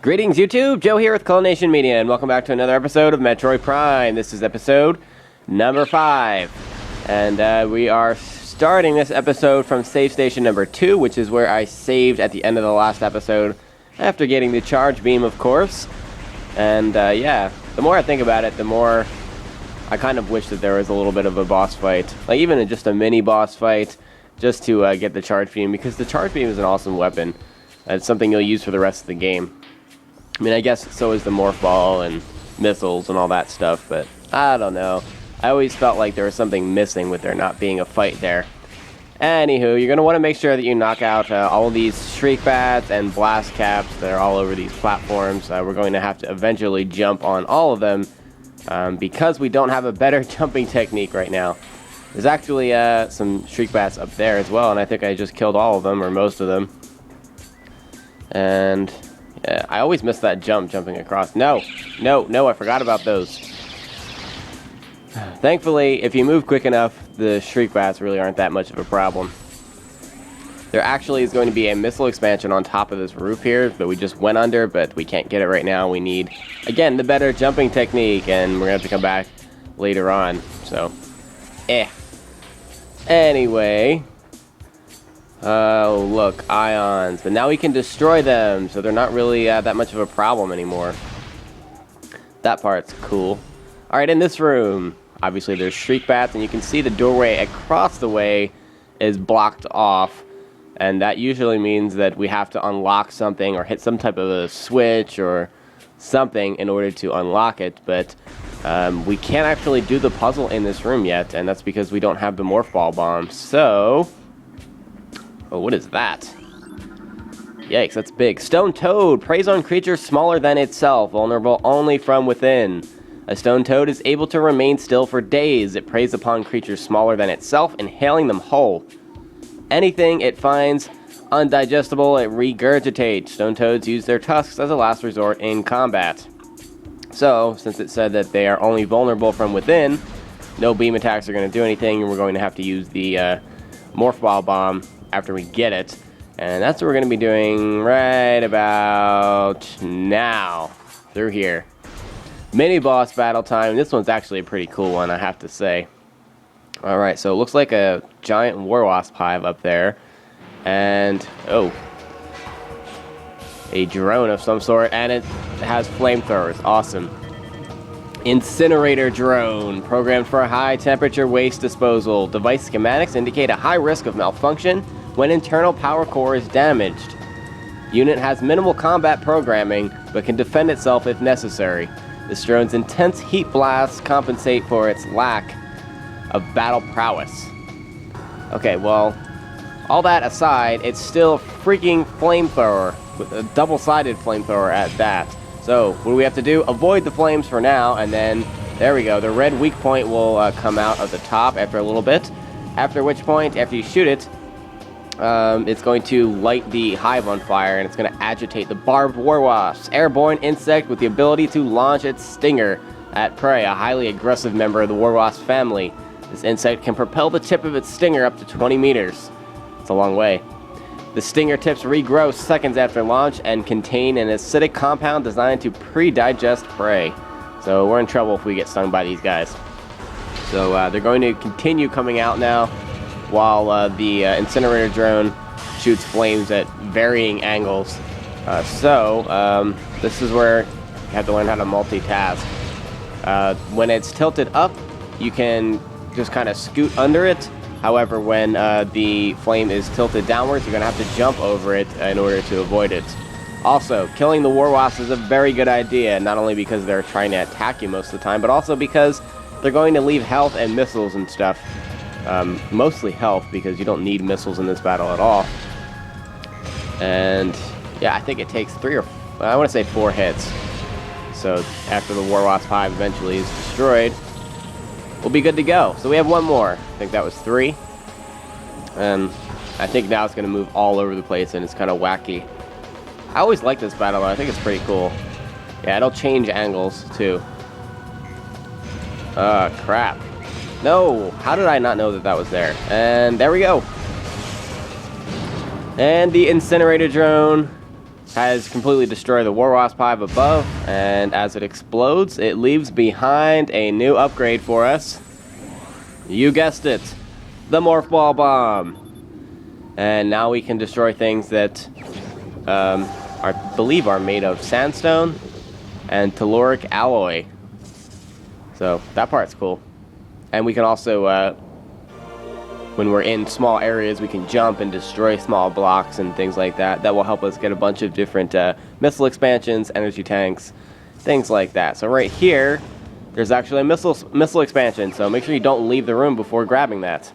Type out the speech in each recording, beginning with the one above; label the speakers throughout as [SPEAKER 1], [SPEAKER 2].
[SPEAKER 1] Greetings YouTube, Joe here with Cullination Media, and welcome back to another episode of Metroid Prime. This is episode number 5, and we are starting this episode from save station number 2, which is where I saved at the end of the last episode, after getting the charge beam, of course. And yeah, the more I think about it, the more I kind of wish that there was a little bit of a boss fight, like even just a mini boss fight, just to get the charge beam, because the charge beam is an awesome weapon. It's something you'll use for the rest of the game. I mean, I guess so is the morph ball and missiles and all that stuff, but I don't know. I always felt like there was something missing with there not being a fight there. Anywho, you're going to want to make sure that you knock out all of these shriek bats and blast caps that are all over these platforms. We're going to have to eventually jump on all of them because we don't have a better jumping technique right now. There's actually some shriek bats up there as well, and I think I just killed all of them, or most of them. And yeah, I always miss that jumping across. No, I forgot about those. Thankfully, if you move quick enough, the shriek bats really aren't that much of a problem. There actually is going to be a missile expansion on top of this roof here, but we just went under, but we can't get it right now. We need, again, the better jumping technique, and we're going to have to come back later on. So, Anyway. Oh, look, ions. But now we can destroy them, so they're not really that much of a problem anymore. That part's cool. Alright, in this room, obviously there's shriek bats, and you can see the doorway across the way is blocked off. And that usually means that we have to unlock something or hit some type of a switch or something in order to unlock it. But we can't actually do the puzzle in this room yet, and that's because we don't have the morph ball bomb. So... oh, what is that? Yikes, that's big. Stone Toad preys on creatures smaller than itself, vulnerable only from within. A stone toad is able to remain still for days. It preys upon creatures smaller than itself, inhaling them whole. Anything it finds undigestible, it regurgitates. Stone toads use their tusks as a last resort in combat. So, since it said that they are only vulnerable from within, no beam attacks are going to do anything, and we're going to have to use the morph ball bomb after we get it, and that's what we're going to be doing right about now, through here. Mini boss battle time. This one's actually a pretty cool one, I have to say. Alright, so it looks like a giant war wasp hive up there, and oh, a drone of some sort, and it has flamethrowers. Awesome. Incinerator Drone, programmed for high temperature waste disposal. Device schematics indicate a high risk of malfunction when internal power core is damaged. Unit has minimal combat programming, but can defend itself if necessary. This drone's intense heat blasts compensate for its lack of battle prowess. Okay, well, all that aside, it's still a freaking flamethrower, with a double-sided flamethrower at that. So, what do we have to do? Avoid the flames for now, and then, there we go. The red weak point will come out of the top after a little bit. After which point, after you shoot it, it's going to light the hive on fire, and it's going to agitate the barbed war wasps. Airborne insect with the ability to launch its stinger at prey, a highly aggressive member of the war wasp family. This insect can propel the tip of its stinger up to 20 meters. It's a long way. The stinger tips regrow seconds after launch and contain an acidic compound designed to pre-digest prey. So we're in trouble if we get stung by these guys. So they're going to continue coming out now while the Incinerator Drone shoots flames at varying angles. This is where you have to learn how to multitask. When it's tilted up, you can just kind of scoot under it. However, when the flame is tilted downwards, you're going to have to jump over it in order to avoid it. Also, killing the war wasps is a very good idea, not only because they're trying to attack you most of the time, but also because they're going to leave health and missiles and stuff. Mostly health, because you don't need missiles in this battle at all. And yeah, I think it takes 4 hits. So after the war wasp hive eventually is destroyed, we'll be good to go. So we have one more. I think that was 3. And I think now it's going to move all over the place, and it's kind of wacky. I always like this battle, though. I think it's pretty cool. Yeah, it'll change angles, too. Crap. No! How did I not know that that was there? And there we go. And the Incinerator Drone has completely destroyed the War Wasp hive above, and as it explodes, it leaves behind a new upgrade for us. You guessed it, the Morph Ball Bomb. And now we can destroy things that I believe are made of sandstone and telluric alloy. So that part's cool. And we can also, when we're in small areas, we can jump and destroy small blocks and things like that. That will help us get a bunch of different missile expansions, energy tanks, things like that. So right here, there's actually a missile expansion, so make sure you don't leave the room before grabbing that.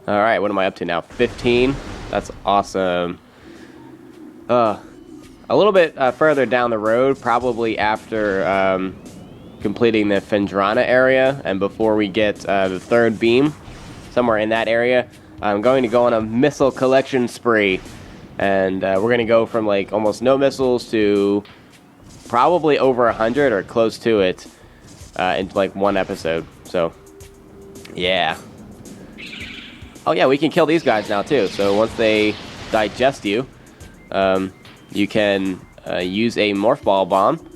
[SPEAKER 1] Alright, what am I up to now? 15? That's awesome. A little bit further down the road, probably after completing the Fendrana area, and before we get the third beam, somewhere in that area, I'm going to go on a missile collection spree. And we're going to go from like almost no missiles to probably over 100 or close to it in like one episode. So, yeah. Oh yeah, we can kill these guys now too. So once they digest you, you can use a Morph Ball Bomb,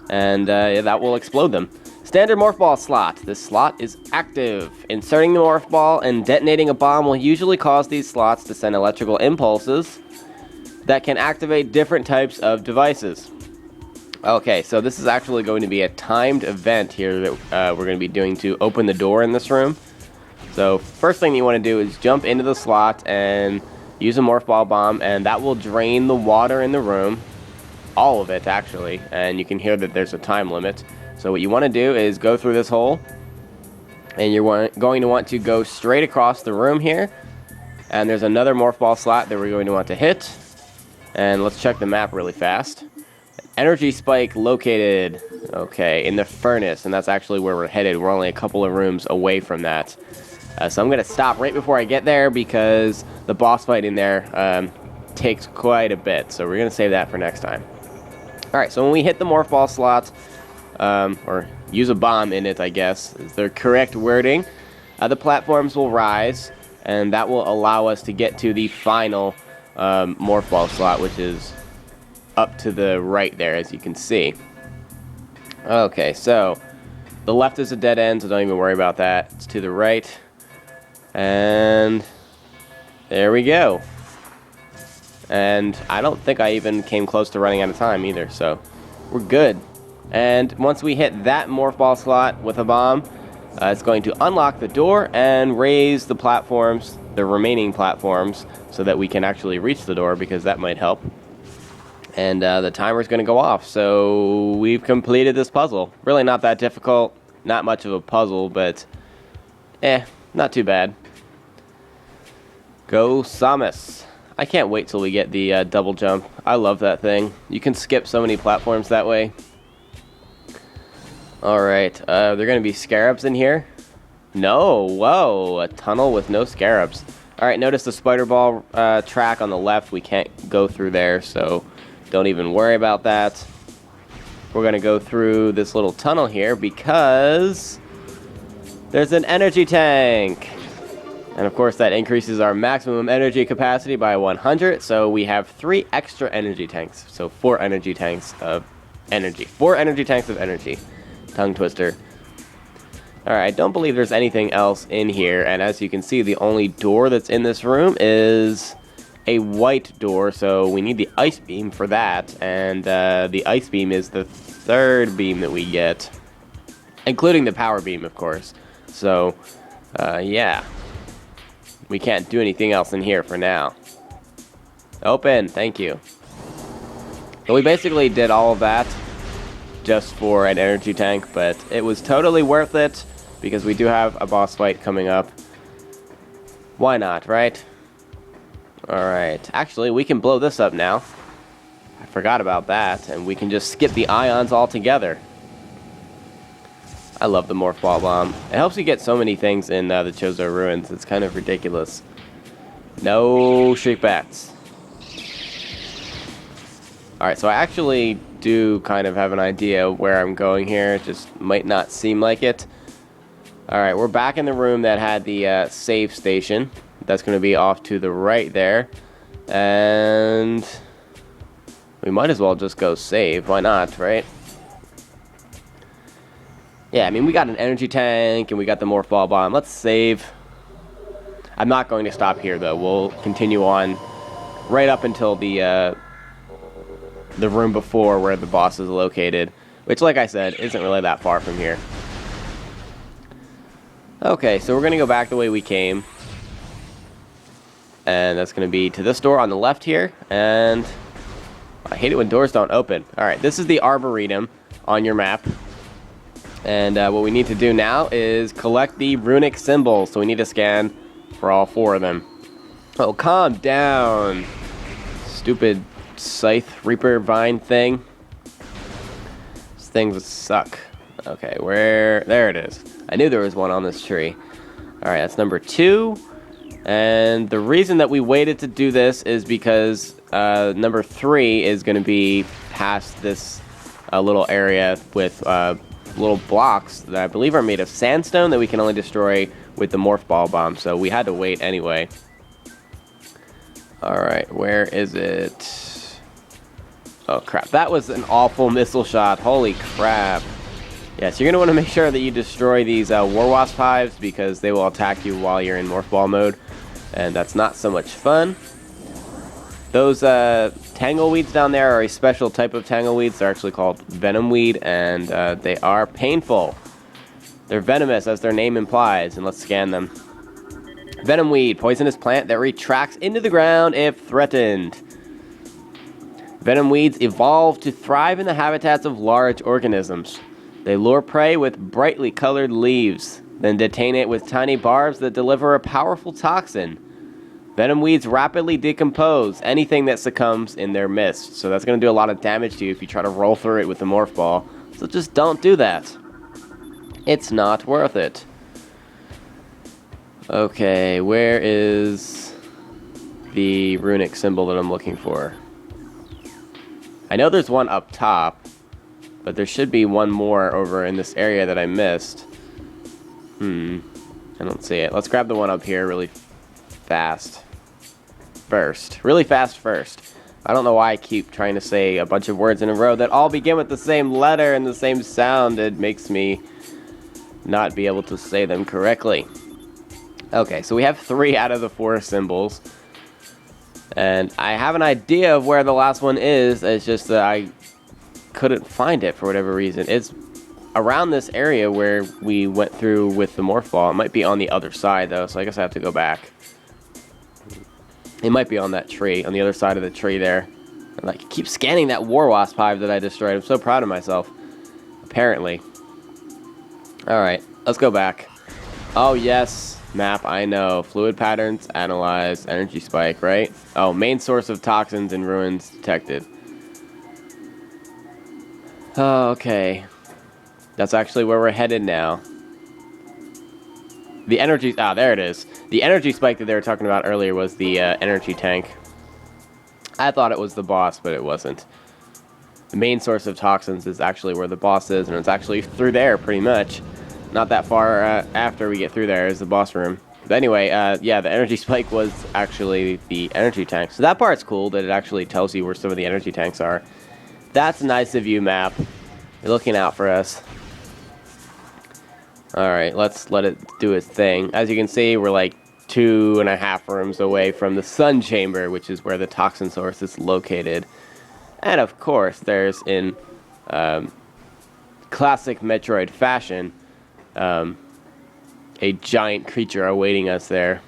[SPEAKER 1] and that will explode them. Standard Morph Ball slot. This slot is active. Inserting the Morph Ball and detonating a bomb will usually cause these slots to send electrical impulses that can activate different types of devices. Okay, so this is actually going to be a timed event here that we're going to be doing to open the door in this room. So first thing you want to do is jump into the slot and use a Morph Ball Bomb, and that will drain the water in the room. All of it, actually. And you can hear that there's a time limit. So what you want to do is go through this hole, and you're going to want to go straight across the room here. And there's another Morph Ball slot that we're going to want to hit. And let's check the map really fast. Energy spike located, okay, in the furnace, and that's actually where we're headed. We're only a couple of rooms away from that. So I'm going to stop right before I get there because the boss fight in there takes quite a bit. So we're going to save that for next time. Alright, so when we hit the Morph Ball slot, or use a bomb in it, I guess, is the correct wording, the platforms will rise, and that will allow us to get to the final Morph Ball slot, which is up to the right there, as you can see. Okay, so the left is a dead end, so don't even worry about that. It's to the right. And there we go. And I don't think I even came close to running out of time either, so we're good. And once we hit that Morph Ball slot with a bomb, it's going to unlock the door and raise the platforms, the remaining platforms, so that we can actually reach the door, because that might help. And the timer's going to go off, so we've completed this puzzle. Really not that difficult, not much of a puzzle, but not too bad. Go Samus. I can't wait till we get the double jump. I love that thing. You can skip so many platforms that way. Alright, there are going to be scarabs in here? No, whoa, a tunnel with no scarabs. Alright, notice the spider ball track on the left. We can't go through there, so don't even worry about that. We're going to go through this little tunnel here because there's an energy tank. And of course that increases our maximum energy capacity by 100, so we have 3 extra energy tanks. So 4 energy tanks of energy. 4 energy tanks of energy. Tongue twister. Alright, I don't believe there's anything else in here, and as you can see, the only door that's in this room is a white door, so we need the ice beam for that, and the ice beam is the 3rd beam that we get, including the power beam, of course. So, yeah. We can't do anything else in here for now. Open, thank you. So we basically did all of that just for an energy tank, but it was totally worth it because we do have a boss fight coming up. Why not, right? Alright, actually we can blow this up now. I forgot about that, and we can just skip the ions altogether. I love the Morph Ball Bomb. It helps you get so many things in the Chozo Ruins. It's kind of ridiculous. No Shriek Bats. Alright, so I actually do kind of have an idea where I'm going here. It just might not seem like it. Alright, we're back in the room that had the save station. That's going to be off to the right there. And We might as well just go save. Why not, right? Yeah, I mean, we got an energy tank, and we got the morph ball bomb. Let's save. I'm not going to stop here, though. We'll continue on right up until the room before where the boss is located, which, like I said, isn't really that far from here. Okay, so we're going to go back the way we came. And that's going to be to this door on the left here. And I hate it when doors don't open. Alright, this is the Arboretum on your map. And what we need to do now is collect the runic symbols. So we need to scan for all 4 of them. Oh, calm down. Stupid scythe reaper vine thing. These things suck. Okay, where... There it is. I knew there was one on this tree. Alright, that's number 2. And the reason that we waited to do this is because number 3 is going to be past this little area with little blocks that I believe are made of sandstone that we can only destroy with the morph ball bomb. So we had to wait anyway. Alright, where is it? Oh crap, that was an awful missile shot. Holy crap. Yes, you're going to want to make sure that you destroy these war wasp hives because they will attack you while you're in morph ball mode. And that's not so much fun. Those tangleweeds down there are a special type of tangleweeds. They're actually called Venom Weed, and they are painful. They're venomous, as their name implies, and let's scan them. Venom Weed, poisonous plant that retracts into the ground if threatened. Venom Weeds evolve to thrive in the habitats of large organisms. They lure prey with brightly colored leaves, then detain it with tiny barbs that deliver a powerful toxin. Venom Weeds rapidly decompose anything that succumbs in their midst, so that's going to do a lot of damage to you if you try to roll through it with the morph ball. So just don't do that. It's not worth it. Okay, where is the runic symbol that I'm looking for? I know there's one up top, but there should be one more over in this area that I missed. I don't see it. Let's grab the one up here really fast. Really fast first. I don't know why I keep trying to say a bunch of words in a row that all begin with the same letter and the same sound. It makes me not be able to say them correctly. Okay, so we have 3 out of the 4 symbols. And I have an idea of where the last one is. It's just that I couldn't find it for whatever reason. It's around this area where we went through with the morph ball. It might be on the other side, though, so I guess I have to go back. It might be on that tree, on the other side of the tree there. And I keep scanning that war wasp hive that I destroyed. I'm so proud of myself. Apparently. Alright, let's go back. Oh, yes. Map, I know. Fluid patterns, analyze, energy spike, right? Oh, main source of toxins and ruins detected. Oh, okay. That's actually where we're headed now. The energy... Ah, there it is. The energy spike that they were talking about earlier was the energy tank. I thought it was the boss, but it wasn't. The main source of toxins is actually where the boss is, and it's actually through there, pretty much. Not that far after we get through there is the boss room. But anyway, yeah, the energy spike was actually the energy tank. So that part's cool, that it actually tells you where some of the energy tanks are. That's nice of you, map. You're looking out for us. Alright, let's let it do its thing. As you can see, we're like 2.5 rooms away from the sun chamber, which is where the toxin source is located. And of course, there's in classic Metroid fashion, a giant creature awaiting us there.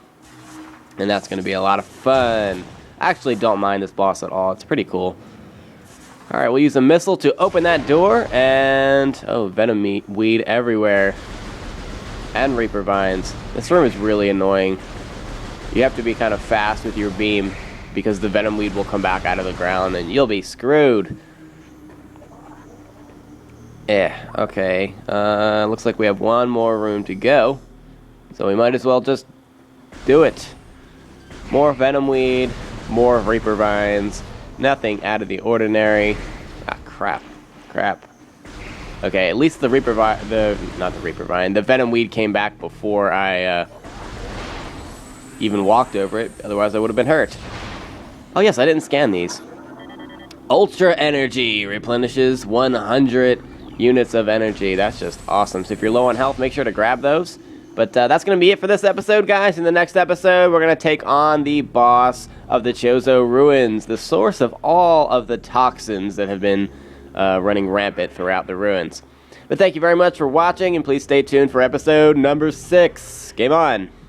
[SPEAKER 1] And that's going to be a lot of fun. I actually don't mind this boss at all. It's pretty cool. Alright, we'll use a missile to open that door, and... oh, Venom Weed everywhere. And Reaper Vines. This room is really annoying. You have to be kind of fast with your beam, because the Venom Weed will come back out of the ground, and you'll be screwed. Okay. Looks like we have one more room to go. So we might as well just do it. More Venom Weed, more Reaper Vines. Nothing out of the ordinary. Ah, crap. Okay, at least the Reaper Vine, not the Reaper Vine, the Venom Weed came back before I even walked over it. Otherwise, I would have been hurt. Oh yes, I didn't scan these. Ultra Energy replenishes 100 units of energy. That's just awesome. So if you're low on health, make sure to grab those. But that's going to be it for this episode, guys. In the next episode, we're going to take on the boss of the Chozo Ruins, the source of all of the toxins that have been running rampant throughout the ruins. But thank you very much for watching, and please stay tuned for episode number 6. Game on!